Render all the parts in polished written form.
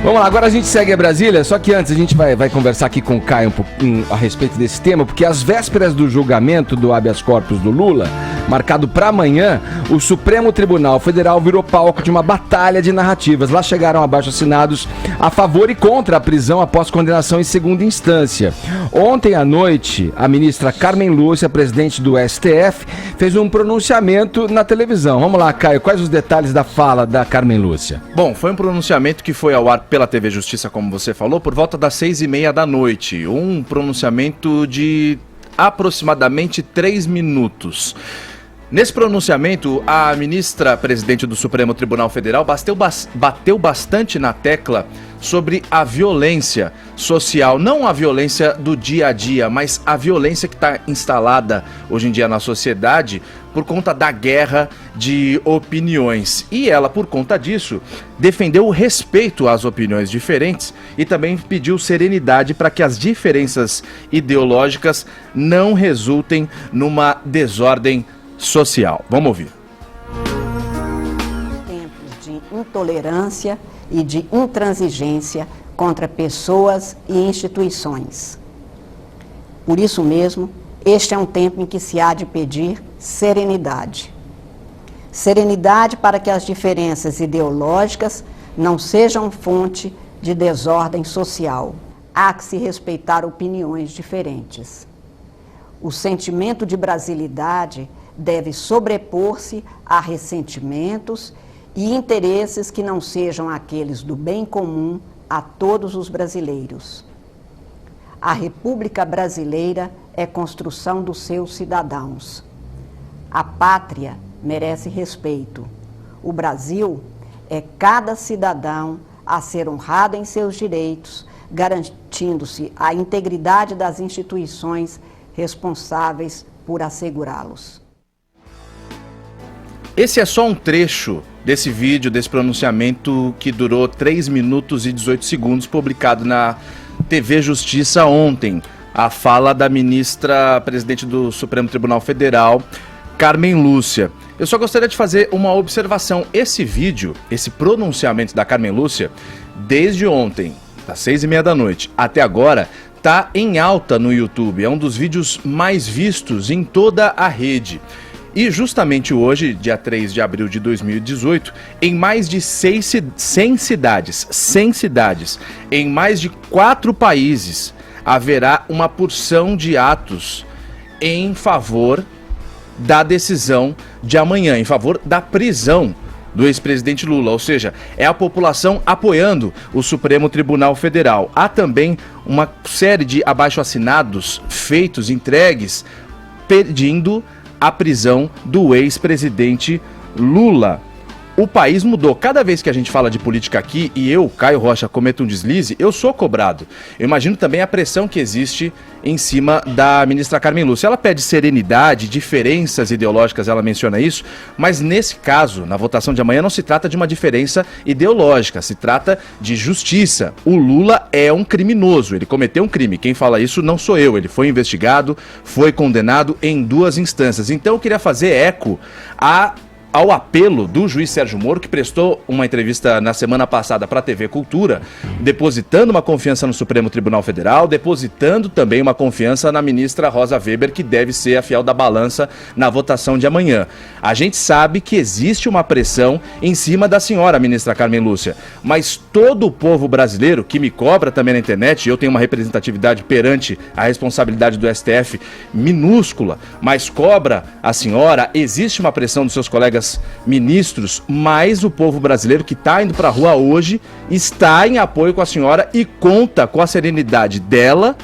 Vamos lá, agora a gente segue a Brasília, só que antes a gente vai conversar aqui com o Caio um pouquinho a respeito desse tema, porque às vésperas do julgamento do habeas corpus do Lula, marcado para amanhã, o Supremo Tribunal Federal virou palco de uma batalha de narrativas. Lá chegaram abaixo-assinados a favor e contra a prisão após condenação em segunda instância. Ontem à noite, a ministra Carmen Lúcia, presidente do STF, fez um pronunciamento na televisão. Vamos lá, Caio, quais os detalhes da fala da Carmen Lúcia? Bom, foi um pronunciamento que foi ao ar pela TV Justiça, como você falou, por volta das 6h30 da noite. Um pronunciamento de aproximadamente 3 minutos. Nesse pronunciamento, a ministra presidente do Supremo Tribunal Federal bateu bastante na tecla sobre a violência social, não a violência do dia a dia, mas a violência que está instalada hoje em dia na sociedade por conta da guerra de opiniões. E ela, por conta disso, defendeu o respeito às opiniões diferentes e também pediu serenidade para que as diferenças ideológicas não resultem numa desordem social. Vamos ouvir. Tempos de intolerância e de intransigência contra pessoas e instituições. Por isso mesmo, este é um tempo em que se há de pedir serenidade. Serenidade para que as diferenças ideológicas não sejam fonte de desordem social. Há que se respeitar opiniões diferentes. O sentimento de brasilidade deve sobrepor-se a ressentimentos e interesses que não sejam aqueles do bem comum a todos os brasileiros. A República Brasileira é construção dos seus cidadãos. A pátria merece respeito. O Brasil é cada cidadão a ser honrado em seus direitos, garantindo-se a integridade das instituições responsáveis por assegurá-los. Esse é só um trecho desse vídeo, desse pronunciamento que durou 3 minutos e 18 segundos, publicado na TV Justiça ontem. A fala da ministra presidente do Supremo Tribunal Federal, Carmen Lúcia. Eu só gostaria de fazer uma observação. Esse vídeo, esse pronunciamento da Carmen Lúcia, desde ontem, das 6h30 da noite até agora, está em alta no YouTube. É um dos vídeos mais vistos em toda a rede. E justamente hoje, dia 3 de abril de 2018, em mais de 100 cidades, em mais de 4 países, haverá uma porção de atos em favor da decisão de amanhã, em favor da prisão do ex-presidente Lula, ou seja, é a população apoiando o Supremo Tribunal Federal. Há também uma série de abaixo-assinados feitos, entregues, pedindo a prisão do ex-presidente Lula. O país mudou. Cada vez que a gente fala de política aqui e eu, Caio Rocha, cometo um deslize, eu sou cobrado. Eu imagino também a pressão que existe em cima da ministra Carmen Lúcia. Ela pede serenidade, diferenças ideológicas, ela menciona isso, mas nesse caso, na votação de amanhã, não se trata de uma diferença ideológica, se trata de justiça. O Lula é um criminoso, ele cometeu um crime. Quem fala isso não sou eu, ele foi investigado, foi condenado em 2 instâncias. Então eu queria fazer eco ao apelo do juiz Sérgio Moro, que prestou uma entrevista na semana passada para a TV Cultura, depositando uma confiança no Supremo Tribunal Federal, depositando também uma confiança na ministra Rosa Weber, que deve ser a fiel da balança na votação de amanhã. A gente sabe que existe uma pressão em cima da senhora, ministra Carmen Lúcia, mas todo o povo brasileiro que me cobra também na internet, eu tenho uma representatividade perante a responsabilidade do STF minúscula, mas cobra a senhora, existe uma pressão dos seus colegas ministros, mas o povo brasileiro que está indo para a rua hoje está em apoio com a senhora e conta com a serenidade dela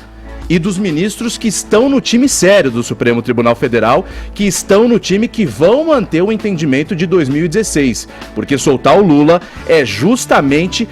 e dos ministros que estão no time sério do Supremo Tribunal Federal, que estão no time que vão manter o entendimento de 2016, porque soltar o Lula é justamente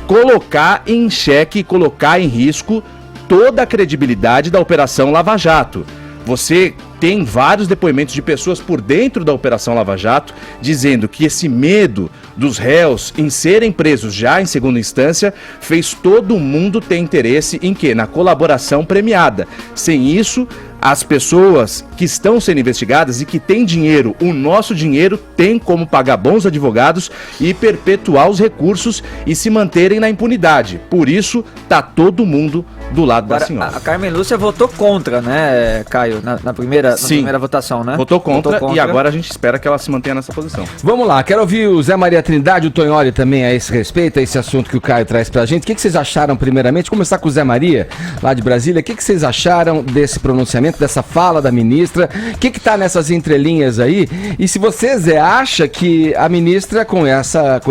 colocar em xeque, colocar em risco toda a credibilidade da Operação Lava Jato. Você tem vários depoimentos de pessoas por dentro da Operação Lava Jato dizendo que esse medo dos réus em serem presos já em segunda instância fez todo mundo ter interesse em quê? Na colaboração premiada. Sem isso, as pessoas que estão sendo investigadas e que têm dinheiro, o nosso dinheiro, tem como pagar bons advogados e perpetuar os recursos e se manterem na impunidade. Por isso, tá todo mundo do lado da senhora. A Carmen Lúcia votou contra, né, Caio, na primeira votação, né? Votou contra e agora a gente espera que ela se mantenha nessa posição. Vamos lá, quero ouvir o Zé Maria Trindade, o Tonholi também a esse respeito, a esse assunto que o Caio traz pra gente. O que vocês acharam primeiramente? Começar com o Zé Maria, lá de Brasília. O que vocês acharam desse pronunciamento, dessa fala da ministra? O que tá nessas entrelinhas aí? E se você, Zé, acha que a ministra, com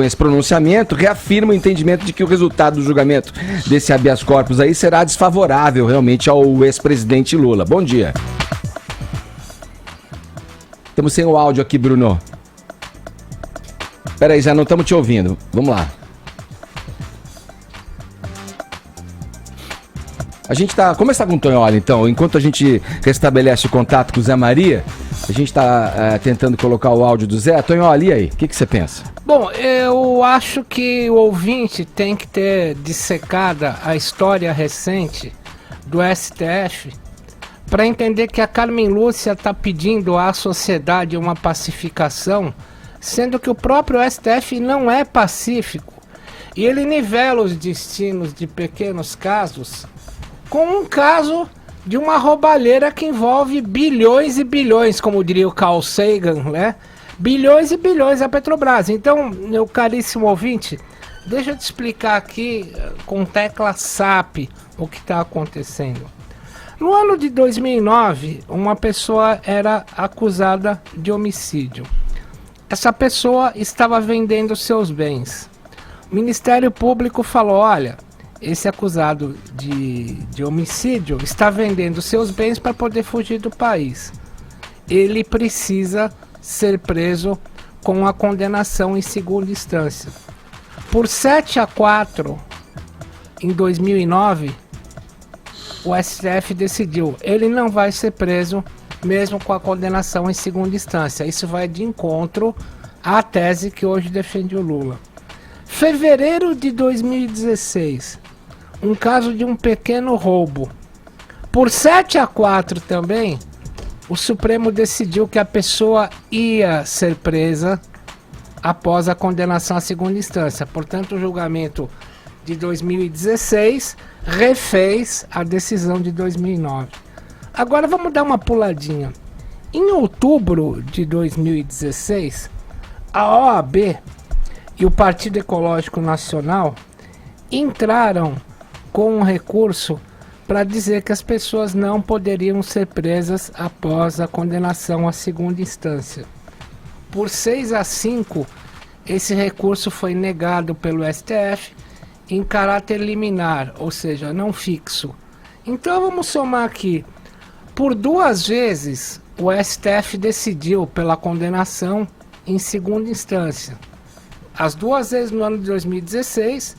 esse pronunciamento, reafirma o entendimento de que o resultado do julgamento desse habeas corpus aí será desfavorável realmente ao ex-presidente Lula. Bom dia. Estamos sem o áudio aqui, Bruno. Peraí, já não estamos te ouvindo. Vamos lá. A gente tá... Começar com o Tonholi, então. Enquanto a gente restabelece o contato com o Zé Maria, a gente está tentando colocar o áudio do Zé. Tonholi, e aí? O que você pensa? Bom, eu acho que o ouvinte tem que ter dissecada a história recente do STF para entender que a Carmen Lúcia está pedindo à sociedade uma pacificação, sendo que o próprio STF não é pacífico. E ele nivela os destinos de pequenos casos com um caso de uma roubalheira que envolve bilhões e bilhões, como diria o Carl Sagan, né? Bilhões e bilhões a Petrobras. Então, meu caríssimo ouvinte, deixa eu te explicar aqui com tecla SAP o que está acontecendo. No ano de 2009, uma pessoa era acusada de homicídio. Essa pessoa estava vendendo seus bens. O Ministério Público falou, olha, esse acusado de homicídio está vendendo seus bens para poder fugir do país. Ele precisa ser preso com a condenação em segunda instância. Por 7-4, em 2009, o STF decidiu, ele não vai ser preso mesmo com a condenação em segunda instância. Isso vai de encontro à tese que hoje defende o Lula. Fevereiro de 2016, um caso de um pequeno roubo. Por 7-4 também, o Supremo decidiu que a pessoa ia ser presa após a condenação à segunda instância. Portanto, o julgamento de 2016 refez a decisão de 2009. Agora vamos dar uma puladinha. Em outubro de 2016, a OAB e o Partido Ecológico Nacional entraram com um recurso para dizer que as pessoas não poderiam ser presas após a condenação à segunda instância. Por 6-5, esse recurso foi negado pelo STF em caráter liminar, ou seja, não fixo. Então vamos somar aqui. Por 2 vezes, o STF decidiu pela condenação em segunda instância. As 2 vezes no ano de 2016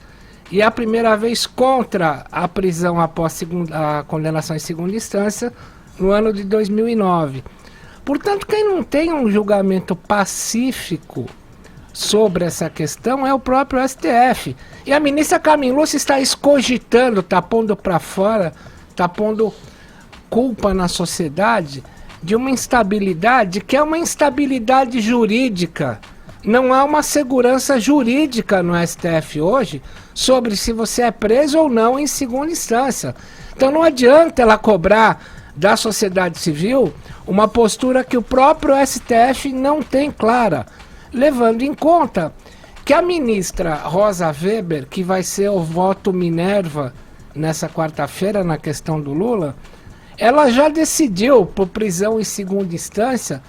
e a primeira vez contra a prisão após a condenação em segunda instância no ano de 2009. Portanto, quem não tem um julgamento pacífico sobre essa questão é o próprio STF. E a ministra Carmen Lúcia está escogitando, está pondo para fora, está pondo culpa na sociedade de uma instabilidade que é uma instabilidade jurídica. Não há uma segurança jurídica no STF hoje sobre se você é preso ou não em segunda instância. Então não adianta ela cobrar da sociedade civil uma postura que o próprio STF não tem clara, levando em conta que a ministra Rosa Weber, que vai ser o voto Minerva nessa quarta-feira na questão do Lula, ela já decidiu por prisão em segunda instância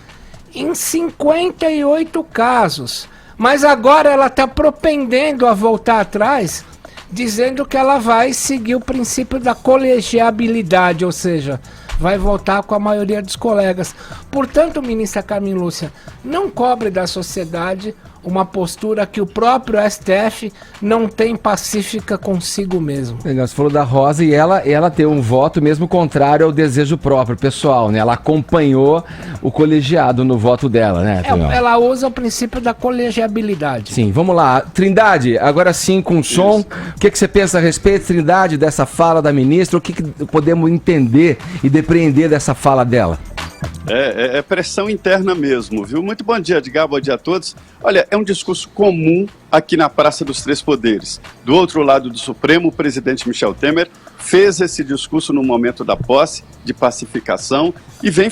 em 58 casos, mas agora ela está propendendo a voltar atrás, dizendo que ela vai seguir o princípio da colegiabilidade, ou seja, vai votar com a maioria dos colegas. Portanto, ministra Carmen Lúcia, não cobre da sociedade uma postura que o próprio STF não tem pacífica consigo mesmo. Você falou da Rosa e ela tem um voto mesmo contrário ao desejo próprio, pessoal, né? Ela acompanhou o colegiado no voto dela, né, Tonholi? Ela usa o princípio da colegiabilidade. Sim, vamos lá. Trindade, agora sim com som. O que você pensa a respeito, Trindade, dessa fala da ministra? O que podemos entender e depreender dessa fala dela? É pressão interna mesmo, viu? Muito bom dia, Edgar, bom dia a todos. Olha, é um discurso comum aqui na Praça dos Três Poderes. Do outro lado do Supremo, o presidente Michel Temer fez esse discurso no momento da posse, de pacificação, e vem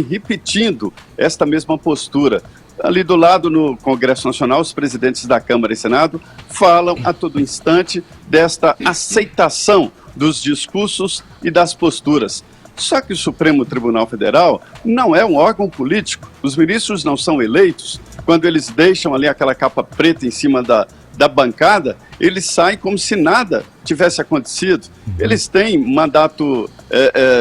repetindo esta mesma postura. Ali do lado, no Congresso Nacional, os presidentes da Câmara e Senado falam a todo instante desta aceitação dos discursos e das posturas. Só que o Supremo Tribunal Federal não é um órgão político. Os ministros não são eleitos. Quando eles deixam ali aquela capa preta em cima da bancada, eles saem como se nada tivesse acontecido. Eles têm mandato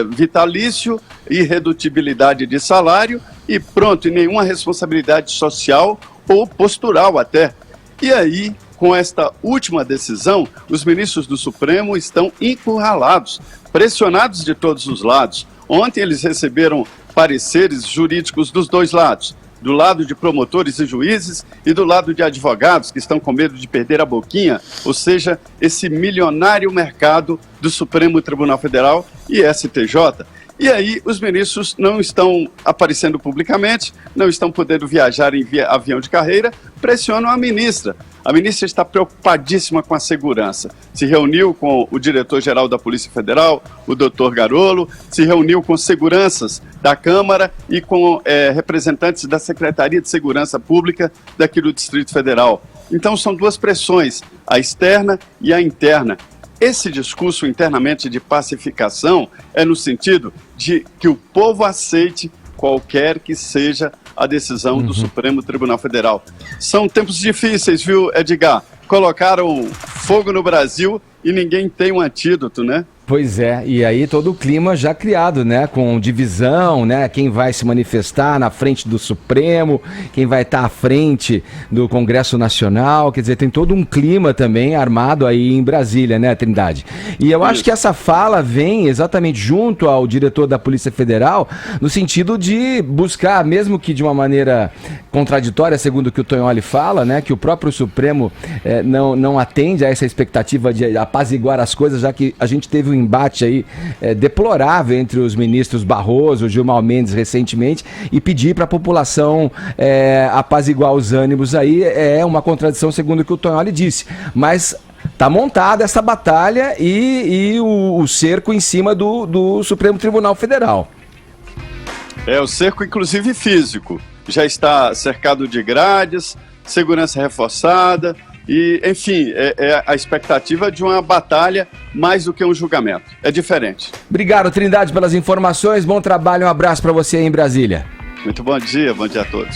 vitalício, irredutibilidade de salário e pronto, e nenhuma responsabilidade social ou postural até. E aí, com esta última decisão, os ministros do Supremo estão encurralados, pressionados de todos os lados. Ontem eles receberam pareceres jurídicos dos dois lados, do lado de promotores e juízes e do lado de advogados que estão com medo de perder a boquinha, ou seja, esse milionário mercado do Supremo Tribunal Federal e STJ. E aí os ministros não estão aparecendo publicamente, não estão podendo viajar em avião de carreira, pressionam a ministra. A ministra está preocupadíssima com a segurança. Se reuniu com o diretor-geral da Polícia Federal, o doutor Garolo, se reuniu com seguranças da Câmara e com representantes da Secretaria de Segurança Pública daqui do Distrito Federal. Então são duas pressões, a externa e a interna. Esse discurso internamente de pacificação é no sentido de que o povo aceite qualquer que seja a decisão do Supremo Tribunal Federal. São tempos difíceis, viu, Edgar? Colocaram fogo no Brasil e ninguém tem um antídoto, né? Pois é, e aí todo o clima já criado, né, com divisão, né, quem vai se manifestar na frente do Supremo, quem vai estar à frente do Congresso Nacional, quer dizer, tem todo um clima também armado aí em Brasília, né, Trindade? E eu acho que essa fala vem exatamente junto ao diretor da Polícia Federal, no sentido de buscar, mesmo que de uma maneira contraditória, segundo o que o Tonholi fala, né, que o próprio Supremo não atende a essa expectativa de apaziguar as coisas, já que a gente teve um embate aí deplorável entre os ministros Barroso, Gilmar Mendes recentemente, e pedir para a população apaziguar os ânimos aí é uma contradição segundo o que o Tonholi disse, mas tá montada essa batalha e o cerco em cima do Supremo Tribunal Federal. O cerco inclusive físico, já está cercado de grades, segurança reforçada. E, enfim, é a expectativa de uma batalha mais do que um julgamento. É diferente. Obrigado, Trindade, pelas informações. Bom trabalho, um abraço para você aí em Brasília. Muito bom dia a todos.